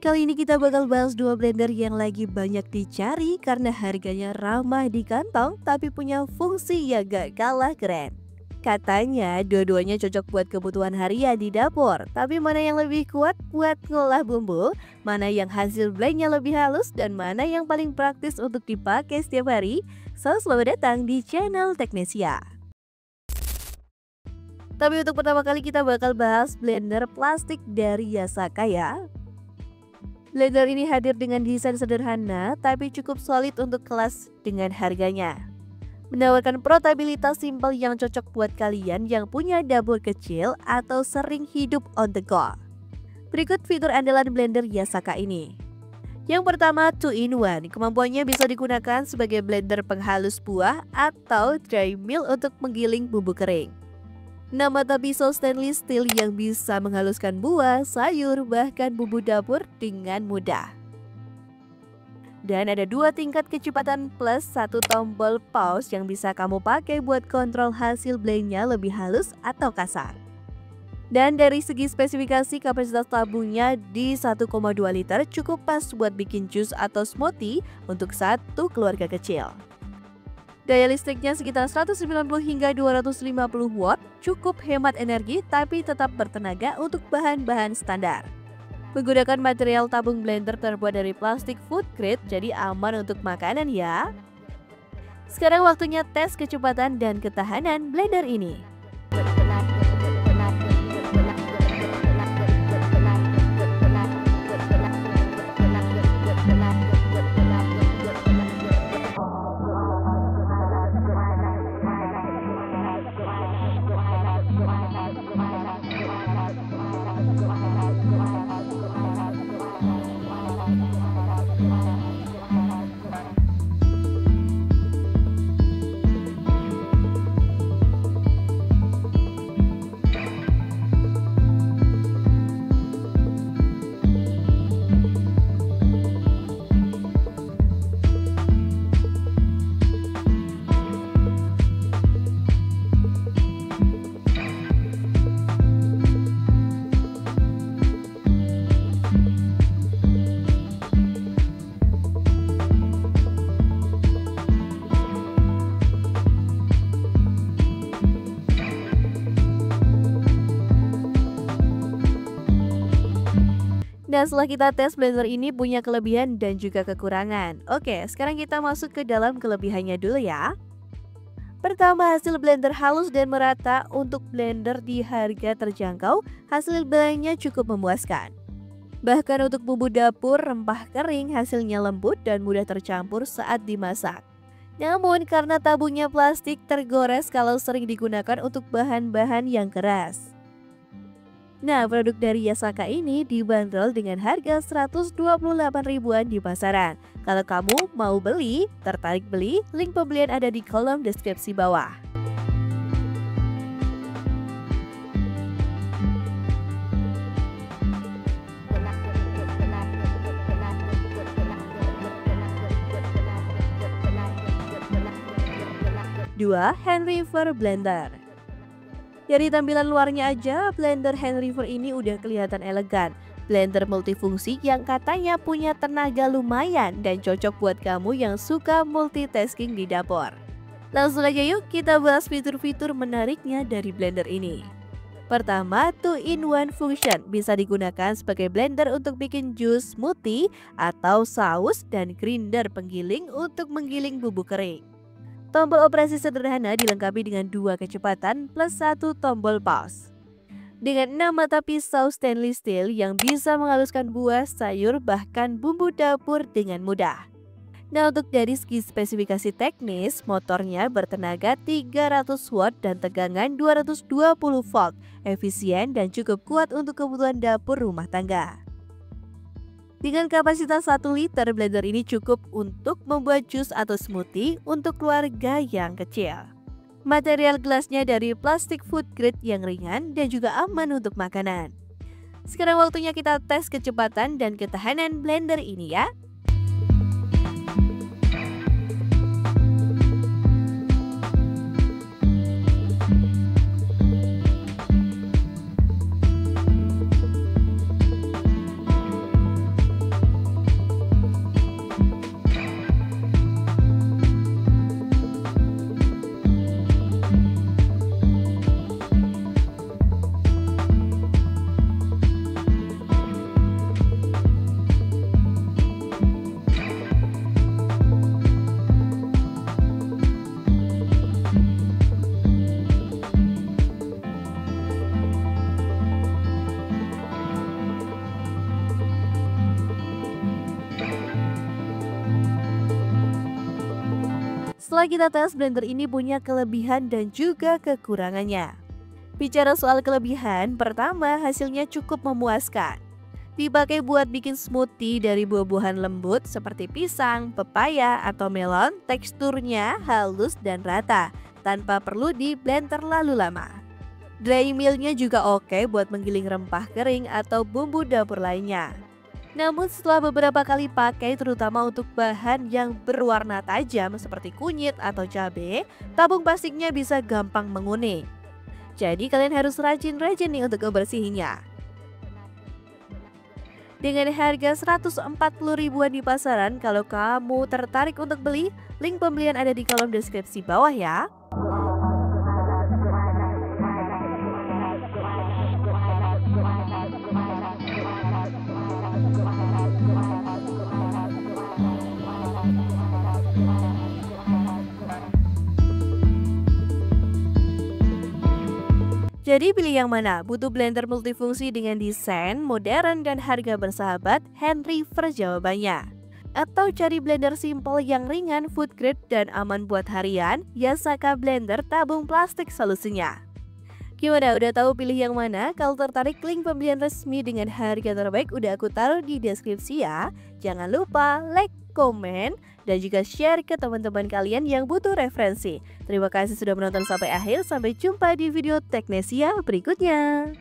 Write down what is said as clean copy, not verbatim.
Kali ini kita bakal bahas dua blender yang lagi banyak dicari karena harganya ramah di kantong tapi punya fungsi yang gak kalah keren. Katanya dua-duanya cocok buat kebutuhan harian di dapur, tapi mana yang lebih kuat buat ngolah bumbu, mana yang hasil blendnya lebih halus, dan mana yang paling praktis untuk dipakai setiap hari? So, selamat datang di channel Teknesia. Tapi untuk pertama kali kita bakal bahas blender plastik dari Yasaka ya. Blender ini hadir dengan desain sederhana tapi cukup solid untuk kelas dengan harganya. Menawarkan portabilitas simpel yang cocok buat kalian yang punya dapur kecil atau sering hidup on the go. Berikut fitur andalan blender Yasaka ini. Yang pertama, 2-in-1. Kemampuannya bisa digunakan sebagai blender penghalus buah atau dry mill untuk menggiling bumbu kering. 6 mata pisau stainless steel yang bisa menghaluskan buah, sayur, bahkan bumbu dapur dengan mudah. Dan ada 2 tingkat kecepatan plus 1 tombol pause yang bisa kamu pakai buat kontrol hasil blendnya lebih halus atau kasar. Dan dari segi spesifikasi, kapasitas tabungnya di 1,2 liter cukup pas buat bikin jus atau smoothie untuk satu keluarga kecil. Daya listriknya sekitar 190 hingga 250 watt, cukup hemat energi tapi tetap bertenaga untuk bahan-bahan standar. Menggunakan material tabung blender terbuat dari plastik food grade, jadi aman untuk makanan ya. Sekarang waktunya tes kecepatan dan ketahanan blender ini. Nah, setelah kita tes, blender ini punya kelebihan dan juga kekurangan. Oke, sekarang kita masuk ke dalam kelebihannya dulu ya. Pertama, hasil blender halus dan merata. Untuk blender di harga terjangkau, hasil blendnya cukup memuaskan. Bahkan untuk bumbu dapur, rempah kering hasilnya lembut dan mudah tercampur saat dimasak. Namun karena tabungnya plastik, tergores kalau sering digunakan untuk bahan-bahan yang keras. Nah, produk dari Yasaka ini dibanderol dengan harga 128 ribuan di pasaran. Kalau kamu mau beli, tertarik beli, link pembelian ada di kolom deskripsi bawah. Dua, Hand River Blender. Dari tampilan luarnya aja, blender Hand River ini udah kelihatan elegan. Blender multifungsi yang katanya punya tenaga lumayan dan cocok buat kamu yang suka multitasking di dapur. Langsung aja yuk kita bahas fitur-fitur menariknya dari blender ini. Pertama, 2-in-1 function bisa digunakan sebagai blender untuk bikin jus, smoothie, atau saus, dan grinder penggiling untuk menggiling bumbu kering. Tombol operasi sederhana dilengkapi dengan 2 kecepatan plus 1 tombol pause. Dengan 6 mata pisau stainless steel yang bisa menghaluskan buah, sayur, bahkan bumbu dapur dengan mudah. Nah, untuk dari segi spesifikasi teknis, motornya bertenaga 300 watt dan tegangan 220 volt, efisien dan cukup kuat untuk kebutuhan dapur rumah tangga. Dengan kapasitas 1 liter, blender ini cukup untuk membuat jus atau smoothie untuk keluarga yang kecil. Material gelasnya dari plastik food grade yang ringan dan juga aman untuk makanan. Sekarang waktunya kita tes kecepatan dan ketahanan blender ini ya. Setelah kita tes, blender ini punya kelebihan dan juga kekurangannya. Bicara soal kelebihan, pertama hasilnya cukup memuaskan. Dipakai buat bikin smoothie dari buah-buahan lembut seperti pisang, pepaya, atau melon, teksturnya halus dan rata, tanpa perlu di blend terlalu lama. Dry millnya juga oke buat menggiling rempah kering atau bumbu dapur lainnya. Namun setelah beberapa kali pakai, terutama untuk bahan yang berwarna tajam seperti kunyit atau cabai, tabung plastiknya bisa gampang menguning. Jadi kalian harus rajin-rajin nih untuk membersihinya. Dengan harga 140 ribuan di pasaran, kalau kamu tertarik untuk beli, link pembelian ada di kolom deskripsi bawah ya. Jadi pilih yang mana? Butuh blender multifungsi dengan desain modern dan harga bersahabat? Henry First jawabannya. Atau cari blender simple yang ringan, food grade dan aman buat harian? Yasaka Blender tabung plastik solusinya. Gimana? Udah tahu pilih yang mana? Kalau tertarik, link pembelian resmi dengan harga terbaik udah aku taruh di deskripsi ya. Jangan lupa like, komen, dan juga share ke teman-teman kalian yang butuh referensi. Terima kasih sudah menonton sampai akhir. Sampai jumpa di video Teknesia berikutnya.